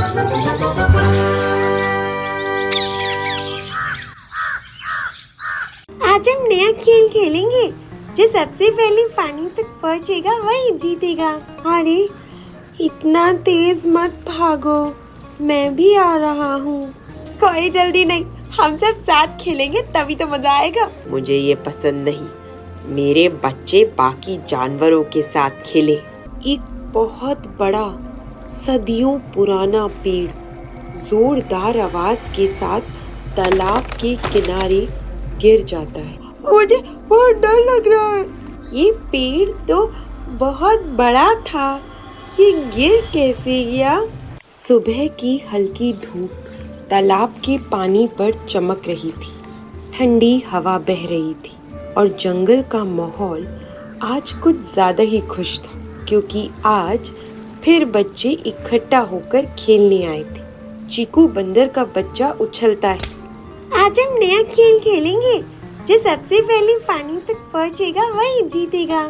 आज हम नया खेल खेलेंगे। जो सबसे पहले पानी तक पहुंचेगा वही जीतेगा। अरे इतना तेज मत भागो, मैं भी आ रहा हूँ। कोई जल्दी नहीं, हम सब साथ खेलेंगे तभी तो मजा आएगा। मुझे ये पसंद नहीं, मेरे बच्चे बाकी जानवरों के साथ खेले। एक बहुत बड़ा सदियों पुराना पेड़ जोरदार आवाज के साथ तालाब के किनारे गिर जाता है। मुझे बहुत डर लग रहा है। ये पेड़ तो बहुत बड़ा था, ये गिर कैसे गया? सुबह की हल्की धूप तालाब के पानी पर चमक रही थी। ठंडी हवा बह रही थी और जंगल का माहौल आज कुछ ज्यादा ही खुश था, क्योंकि आज फिर बच्चे इकट्ठा होकर खेलने आए थे। चीकू बंदर का बच्चा उछलता है। आज हम नया खेल खेलेंगे। जो सबसे पहले पानी तक पहुंचेगा वही जीतेगा।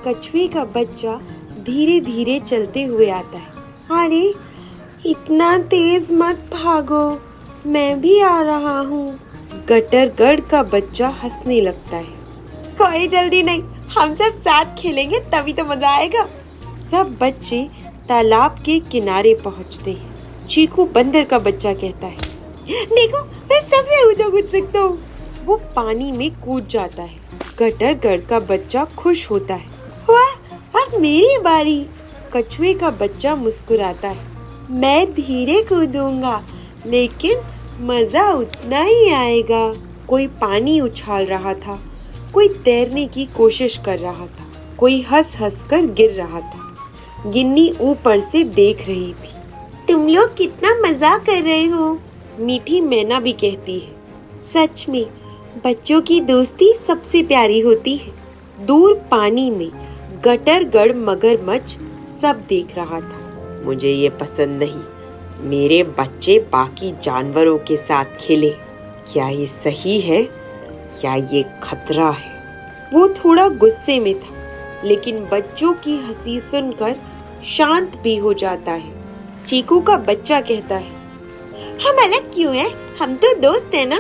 कछुए का बच्चा धीरे धीरे चलते हुए आता है। अरे इतना तेज मत भागो, मैं भी आ रहा हूँ। गटरगढ़ का बच्चा हंसने लगता है। कोई जल्दी नहीं, हम सब साथ खेलेंगे तभी तो मजा आएगा। सब बच्चे तालाब के किनारे पहुँचते हैं। चीकू बंदर का बच्चा कहता है, देखो मैं सबसे ऊंचा कूद सकता हूँ। वो पानी में कूद जाता है। गटरगढ़ का बच्चा खुश होता है। वाह, अब मेरी बारी। कछुए का बच्चा मुस्कुराता है। मैं धीरे कूदूंगा, लेकिन मजा उतना ही आएगा। कोई पानी उछाल रहा था, कोई तैरने की कोशिश कर रहा था, कोई हंस हंस कर गिर रहा था। गिन्नी ऊपर से देख रही थी। तुम लोग कितना मजाक कर रहे हो, मीठी मैना भी कहती है। सच में बच्चों की दोस्ती सबसे प्यारी होती है। दूर पानी में गटरगढ़ मगरमच्छ सब देख रहा था। मुझे ये पसंद नहीं, मेरे बच्चे बाकी जानवरों के साथ खेले। क्या ये सही है या ये खतरा है? वो थोड़ा गुस्से में था, लेकिन बच्चों की हंसी सुनकर शांत भी हो जाता है। चीकू का बच्चा कहता है, हम अलग क्यों हैं? हम तो दोस्त हैं ना।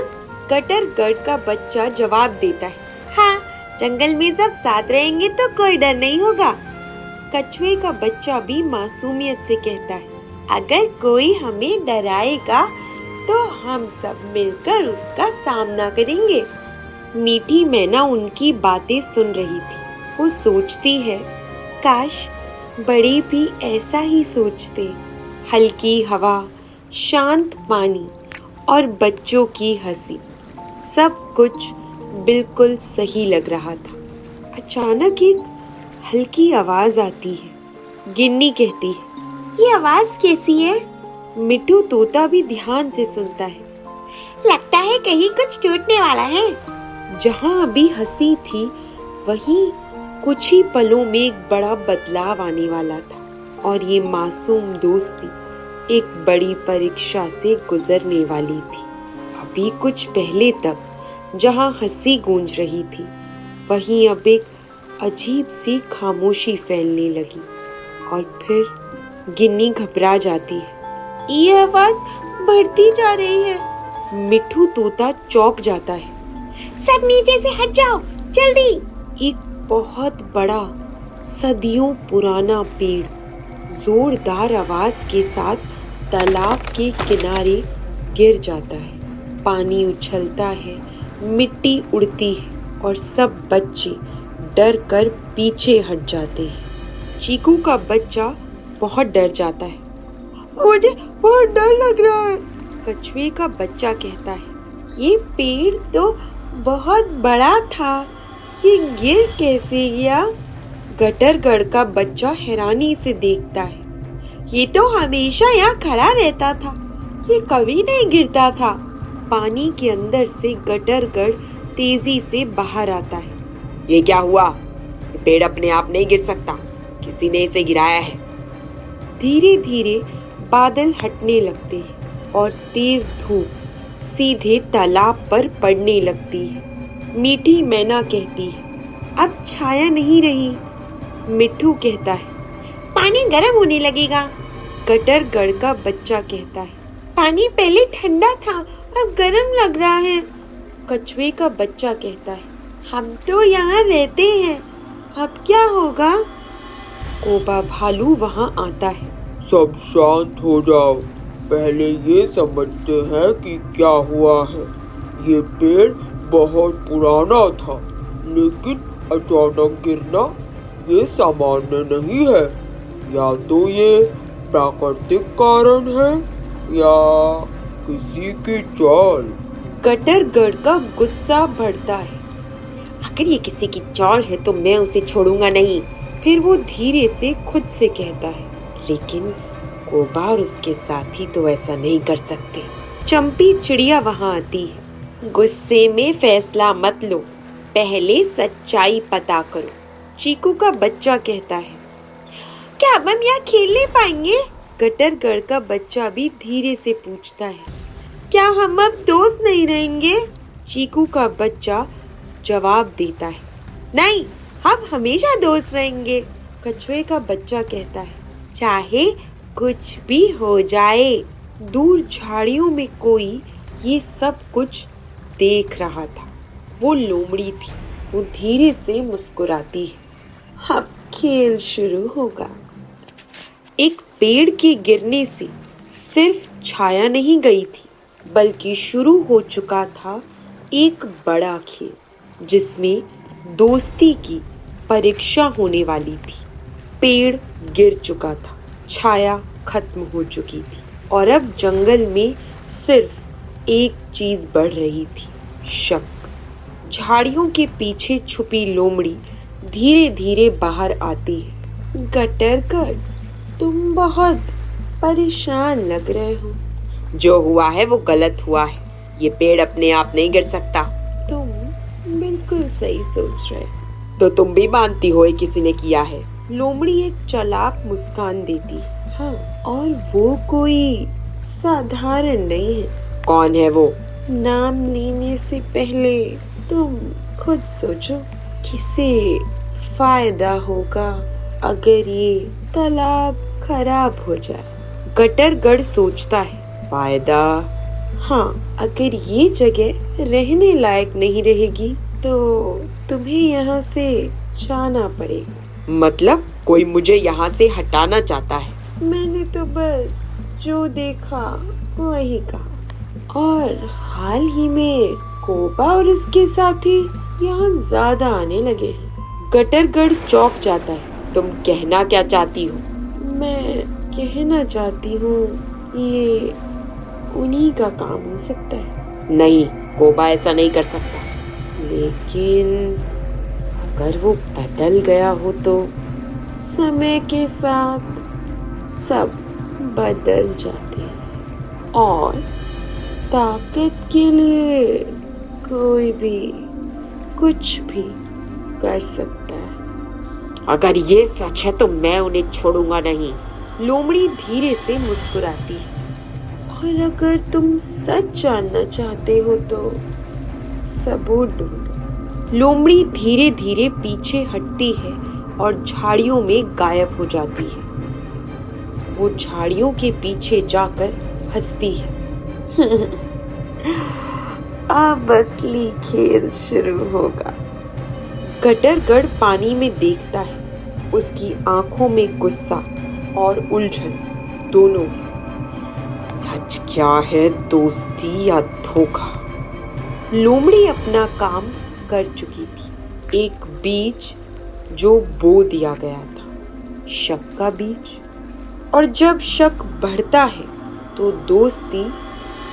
गटरगढ़ का बच्चा जवाब देता है, हाँ, जंगल में सब साथ रहेंगे तो कोई डर नहीं होगा। कछुए का बच्चा भी मासूमियत से कहता है, अगर कोई हमें डराएगा तो हम सब मिलकर उसका सामना करेंगे। मीठी मैना उनकी बातें सुन रही थी। वो सोचती है, काश बड़े भी ऐसा ही सोचते। हल्की हवा, शांत पानी और बच्चों की हंसी, सब कुछ बिल्कुल सही लग रहा था। अचानक एक हल्की आवाज आती है। गिन्नी कहती है, ये आवाज कैसी है? मिट्ठू तोता भी ध्यान से सुनता है। लगता है कहीं कुछ टूटने वाला है। जहाँ अभी हंसी थी, वहीं कुछ ही पलों में एक बड़ा बदलाव आने वाला था, और ये मासूम दोस्ती एक बड़ी परीक्षा से गुजरने वाली थी। अभी कुछ पहले तक जहाँ हंसी गूंज रही थी, वहीं अब एक अजीब सी खामोशी फैलने लगी। और फिर गिन्नी घबरा जाती है। ये आवाज बढ़ती जा रही है। मिट्ठू तोता चौंक जाता है। सब नीचे से हट जाओ, जल्दी। एक बहुत बड़ा सदियों पुराना पेड़ जोरदार आवाज के साथ तालाब के किनारे गिर जाता है। पानी उछलता है, मिट्टी उड़ती है और सब बच्चे डर कर पीछे हट जाते हैं। चीकू का बच्चा बहुत डर जाता है। मुझे बहुत डर लग रहा है। कछुए का बच्चा कहता है, ये पेड़ तो बहुत बड़ा था, ये गिर कैसे गया? गटरगढ़ का बच्चा हैरानी से देखता है। ये तो हमेशा यहाँ खड़ा रहता था, ये कभी नहीं गिरता था। पानी के अंदर से गटरगढ़ तेजी से बाहर आता है। ये क्या हुआ? ये पेड़ अपने आप नहीं गिर सकता, किसी ने इसे गिराया है। धीरे धीरे बादल हटने लगते हैं और तेज धूप सीधे तालाब पर पड़ने लगती है। मीठी मैना कहती है, अब छाया नहीं रही। मिट्ठू कहता है, पानी गर्म होने लगेगा। गटरगढ़ का बच्चा कहता है। पानी पहले ठंडा था, अब गर्म लग रहा है। कछुए का बच्चा कहता है। हम तो यहाँ रहते हैं, अब क्या होगा? कोबा भालू वहाँ आता है। सब शांत हो जाओ, पहले ये समझते हैं कि क्या हुआ है। ये पेड़ बहुत पुराना था, लेकिन अचानक गिरना ये सामान्य नहीं है। या तो ये प्राकृतिक कारण है या किसी की चाल। गटरगढ़ का गुस्सा बढ़ता है। अगर ये किसी की चाल है तो मैं उसे छोड़ूंगा नहीं। फिर वो धीरे से खुद से कहता है, लेकिन कोबा और उसके साथी तो ऐसा नहीं कर सकते। चंपी चिड़िया वहाँ आती है। गुस्से में फैसला मत लो, पहले सच्चाई पता करो। चीकू का बच्चा कहता है। क्या अब हम यहाँ खेलने पाएंगे? गटरगढ़ का बच्चा भी धीरे से पूछता है। क्या हम अब दोस्त नहीं रहेंगे? चीकू का बच्चा जवाब देता है। नहीं, हम हमेशा दोस्त रहेंगे। कछुए का बच्चा कहता है। चाहे कुछ भी हो जाए। दूर झाड़ियों में कोई ये सब कुछ देख रहा था। वो लोमड़ी थी। वो धीरे से मुस्कुराती है। अब खेल शुरू होगा। एक पेड़ के गिरने से सिर्फ छाया नहीं गई थी, बल्कि शुरू हो चुका था एक बड़ा खेल, जिसमें दोस्ती की परीक्षा होने वाली थी। पेड़ गिर चुका था, छाया खत्म हो चुकी थी और अब जंगल में सिर्फ एक चीज बढ़ रही थी, शक। झाड़ियों के पीछे छुपी लोमड़ी धीरे धीरे बाहर आती है। गटरगढ़, तुम बहुत परेशान लग रहे हो। जो हुआ है वो गलत हुआ है। ये पेड़ अपने आप नहीं गिर सकता। तुम बिल्कुल सही सोच रहे हो। तो तुम भी मानती हो ये किसी ने किया है? लोमड़ी एक चालाक मुस्कान देती है। हाँ, और वो कोई साधारण नहीं है। कौन है वो? नाम लेने से पहले तुम खुद सोचो, किसे फायदा होगा अगर ये तालाब खराब हो जाए? गटरगढ़ सोचता है। फायदा? हाँ, अगर ये जगह रहने लायक नहीं रहेगी तो तुम्हें यहाँ से जाना पड़ेगा। मतलब कोई मुझे यहाँ से हटाना चाहता है? मैंने तो बस जो देखा वही कहा। और हाल ही में कोबा और इसके साथी यहाँ ज्यादा आने लगे हैं। गटरगढ़ चौंक जाता है। तुम कहना क्या चाहती हो? मैं कहना चाहती हूँ ये उन्हीं का काम हो सकता है। नहीं, कोबा ऐसा नहीं कर सकता। लेकिन अगर वो बदल गया हो तो? समय के साथ सब बदल जाते हैं और ताकत के लिए कोई भी कुछ भी कर सकता है। अगर ये सच है तो मैं उन्हें छोड़ूंगा नहीं। लोमड़ी धीरे से मुस्कुराती है। और अगर तुम सच जानना चाहते हो तो सबूत ढूंढो। लोमड़ी धीरे धीरे पीछे हटती है और झाड़ियों में गायब हो जाती है। वो झाड़ियों के पीछे जाकर हंसती है। अब असली खेल शुरू होगा। गटरगढ़ पानी में देखता है। उसकी आंखों में गुस्सा और उलझन दोनों है। सच क्या है, दोस्ती या धोखा? लोमड़ी अपना काम कर चुकी थी। एक बीज जो बो दिया गया था, शक का बीज। और जब शक बढ़ता है तो दोस्ती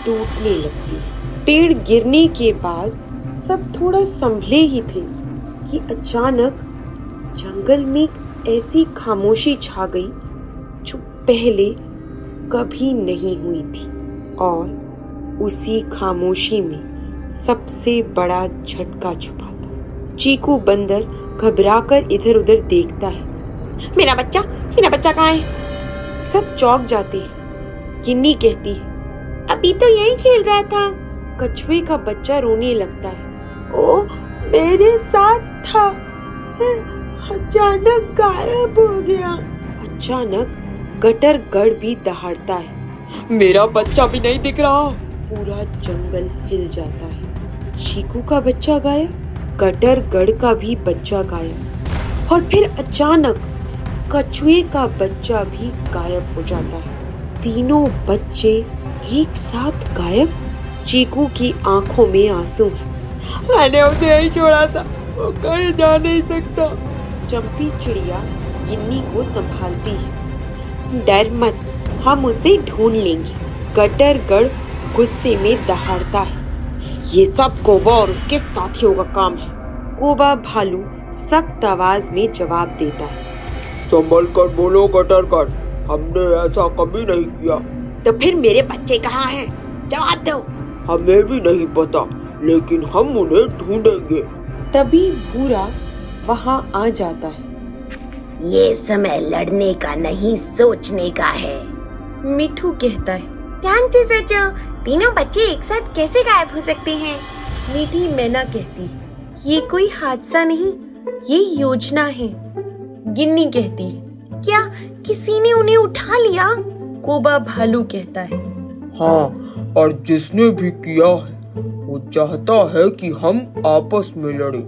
टूटने लगती है। पेड़ गिरने के बाद सब थोड़ा संभले ही थे कि अचानक जंगल में ऐसी खामोशी छा गई जो पहले कभी नहीं हुई थी। और उसी खामोशी में सबसे बड़ा झटका छुपा था। चीकू बंदर घबराकर इधर उधर देखता है। मेरा बच्चा कहाँ है? सब चौंक जाते हैं। गिन्नी कहती है, अभी तो यही खेल रहा था। कछुए का बच्चा रोने लगता है। ओ मेरे साथ था, फिर अचानक गायब हो गया। अचानक गटरगड़ भी दहाड़ता है। मेरा बच्चा भी नहीं दिख रहा। पूरा जंगल हिल जाता है। चीकू का बच्चा गायब, गटरगड़ का भी बच्चा गायब, और फिर अचानक कछुए का बच्चा भी गायब हो जाता है। तीनों बच्चे एक साथ गायब। चीकू की आंखों में आंसू हैं। मैंने उसे यही छोड़ा था, वो कहीं जा नहीं सकता। चंपी चिड़िया गिन्नी को संभालती है। डर मत, हम उसे ढूंढ लेंगे। गटरगड़ गुस्से में दहाड़ता है। ये सब कोबा और उसके साथियों का काम है। कोबा भालू सख्त आवाज में जवाब देता है। संभल कर बोलो गटरगड़, हमने ऐसा कभी नहीं किया। तो फिर मेरे बच्चे कहाँ हैं? जवाब दो। हमें भी नहीं पता, लेकिन हम उन्हें ढूंढेंगे। तभी भूरा वहाँ आ जाता है। ये समय लड़ने का नहीं, सोचने का है। मिठू कहता है। ध्यान से सोचो, तीनों बच्चे एक साथ कैसे गायब हो सकते हैं? मीठी मैना कहती है। ये कोई हादसा नहीं, ये योजना है। गिन्नी कहती है। क्या किसी ने उन्हें उठा लिया? कोबा भालू कहता है। हाँ, और जिसने भी किया है वो चाहता है कि हम आपस में लड़े।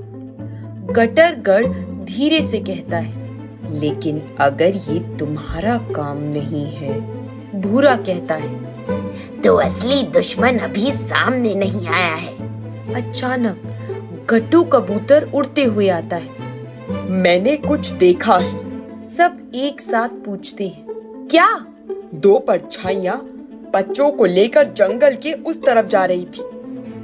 गटरगड़ धीरे से कहता है। लेकिन अगर ये तुम्हारा काम नहीं है। भूरा कहता है। तो असली दुश्मन अभी सामने नहीं आया है। अचानक गट्टू कबूतर उड़ते हुए आता है। मैंने कुछ देखा है। सब एक साथ पूछते हैं। क्या? 2 परछाइयां बच्चों को लेकर जंगल के उस तरफ जा रही थी।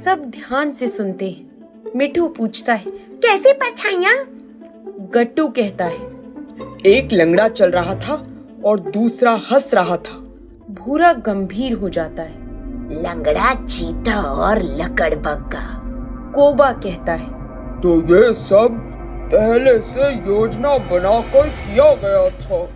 सब ध्यान से सुनते हैं। मिठू पूछता है। कैसे परछाइयां? गट्टू कहता है। एक लंगड़ा चल रहा था और दूसरा हंस रहा था। भूरा गंभीर हो जाता है। लंगड़ा, चीता और लकड़बग्गा। कोबा कहता है। तो ये सब पहले से योजना बनाकर किया गया था।